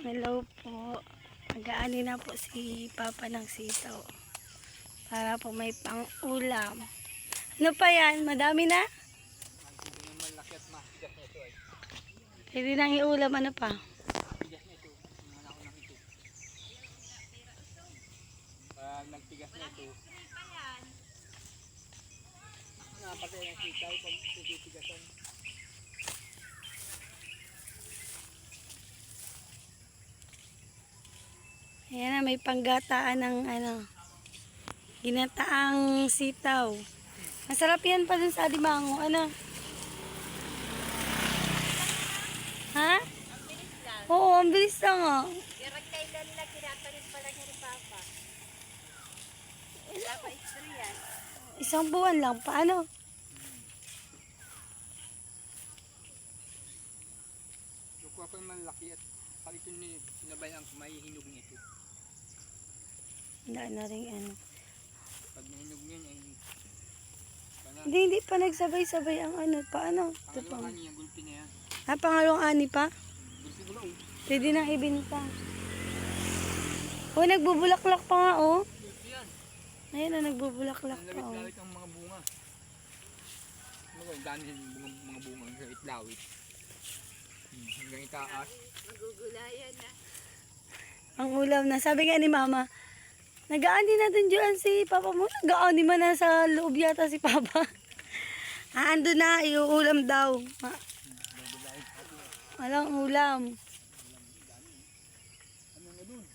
Hello po. Nag-aani na po si Papa ng sitaw. Para po may pang-ulam. Ano pa yan? Madami na? Pwede nang iulam. Ano pa? Pag nagtigas na ito, napatay ang sitaw pag titigasan. Ayan na, may panggataan ng ginataang sitaw. Masarap yan pa dun sa alimango. Ano? Ha? Ang bilis lang. Oo, ang bilis lang oh. Direct kailan nila kinatanim pala niya ni Papa. Wala pa istorya. Isang buwan lang. Paano? Lukuha ko yung malaki at pag ito sinabayang may hinog nito. Wala na rin ano. Pag nahinog niyan ay Hindi pa nagsabay-sabay ang ano. Paano? Ito pa. pangalawang ani yung gulpi na yan. Pangalawang ani pa? Gulpi gulong. Pwede nang ibinta. Oh, nagbubulaklak pa nga oh. Gulpi yan. Ayan na, nagbubulaklak Ang pa oh. lawit-lawit ang mga bunga. Ang dami mga bunga ang lawit-lawit. Hanggang itaas. Magugulayan na. Ang ulam na. Sabi nga ni Mama, nag-aani na dun dyan si Papa mo. Nag-aani man na sa loob yata si Papa. Ando na, iuulam daw. Walang ulam. Ano na dun?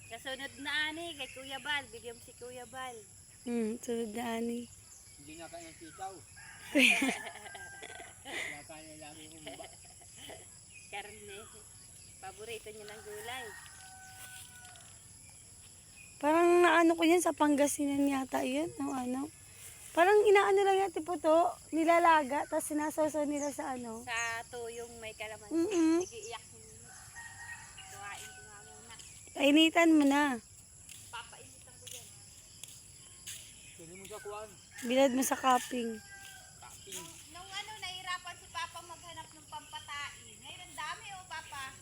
Kasunod na ani kay Kuya Bal. Bigyan mo si Kuya Bal. Sunod na ani. Hindi na kaya ng sitaw. Kaya kaya lang yung humba. Karne. Paborito niya ng gulay. Parang naano ko yan sa Pangasinan yata yan. No, ano. Parang inaano lang yan tipo to. Nilalaga. Tapos sinasaw nila sa ano. Sa tuyong may kalamansi. Mm-mm. Sige, iyak mo muna. Kuhain ko nga muna. Kainitan mo na. Papainitan ko dyan. Pwede mo siya kuhaan. Bilad mo sa cupping. Taping. Nung ano, nahirapan si Papa maghanap ng pampatain. Ngayon ang dami oh, Papa.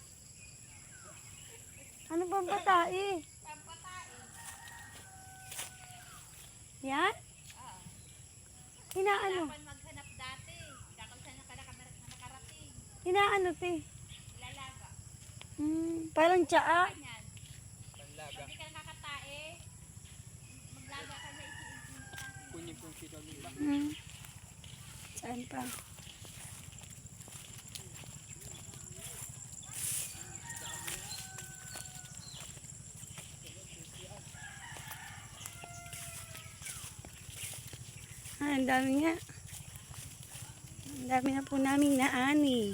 Ano bang batai? Pampatain. Yan? Ah. Inaano? Hirapan maghanap dati. Kakang saan nakarating. Inaano te? Ilalaga. Parang tsaa. Ganyan. Panlaga. Pag di ka nakakatae, maglaga ka na isi-isi. Kunin po yung sitaw nila. Saan pa? Ang dami nga. Ang dami na po namin naani.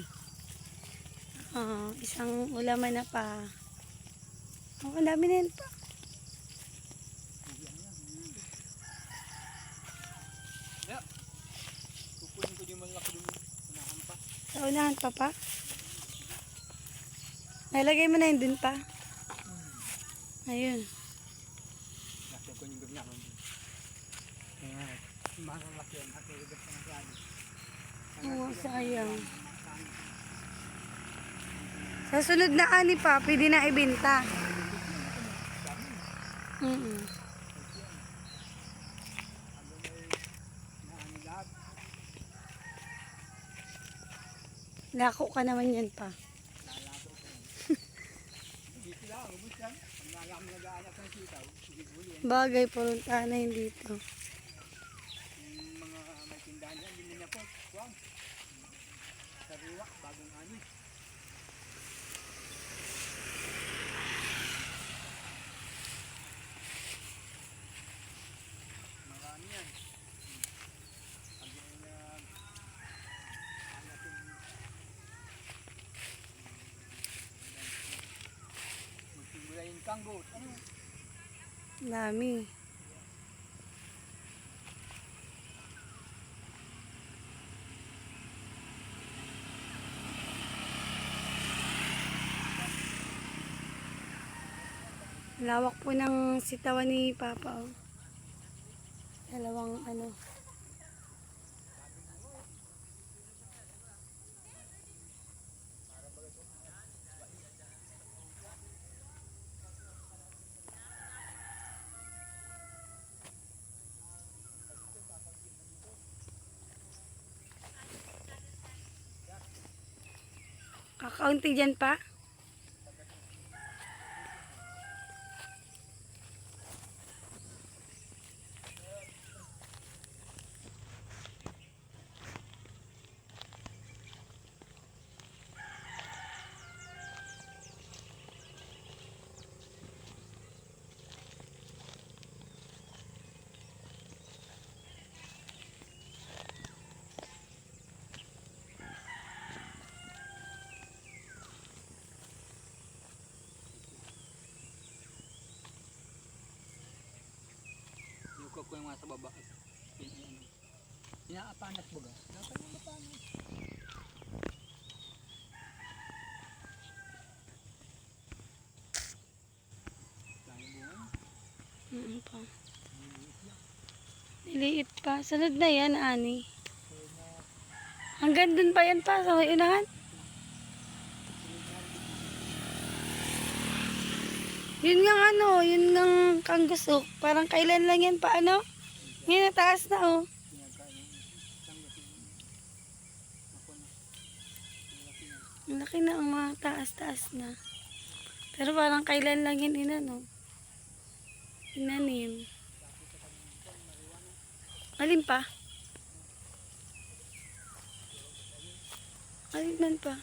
Isang ulaman na pa. Ang dami na yun pa. Ya. Kukunin ko yung malaki dun. Unahan pa. Sa unahan pa pa. Nalagay mo na yun dun pa. Ayun. Nasa ko yung gabna ko. Ayan. Marang laki yan. At ilagay sa nasyado. Oo, sayang. Sa sunod na ani pa, pwede na ibenta. Lahat. Lako ka naman yan pa. Dito lang. Ubus yan. Pag nalang nag-aanak ng sitaw. Sige huli yan. Bagay, puruntahan na yun dito. Yung mga may tindahan yan. Hindi niya po. Kuwang. Sariwa. Bagong ani. Marami yan. Pag yan anak yung magsimulayin kanggot. Ano? Dami. Lawak po ng sitawan ni Papa. Oh. Dalawang ano. Kaunti dyan pa. Yung ko yung mga sa baba. Inaapanas ba ga? Inaapanas. Dahil bunga. Pa. Niliit pa. Sunod na yan, Ani. Hanggang dun pa yan pa sa may unahan. Yun nga ano, yun nga kanggusok. Parang kailan lang yan pa ano? Ngayon nataas na oh. Ang laki na ang mga taas-taas na. Pero parang kailan lang yan inano. Inanim. Alin pa? Alin man pa?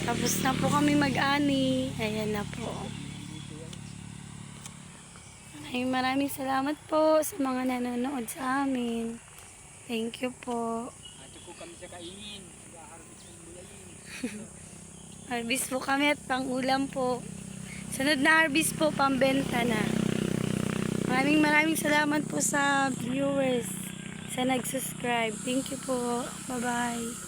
Tapos na po kami mag-ani. Ayan na po. Maraming salamat po sa mga nanonood sa amin. Thank you po. Ato po kami sa kainin. Nag-harvest ng bulayin. Harvest po kami at pang-ulam po. Sunod na harvest po, pambenta na. Maraming salamat po sa viewers sa nag-subscribe. Thank you po. Bye-bye.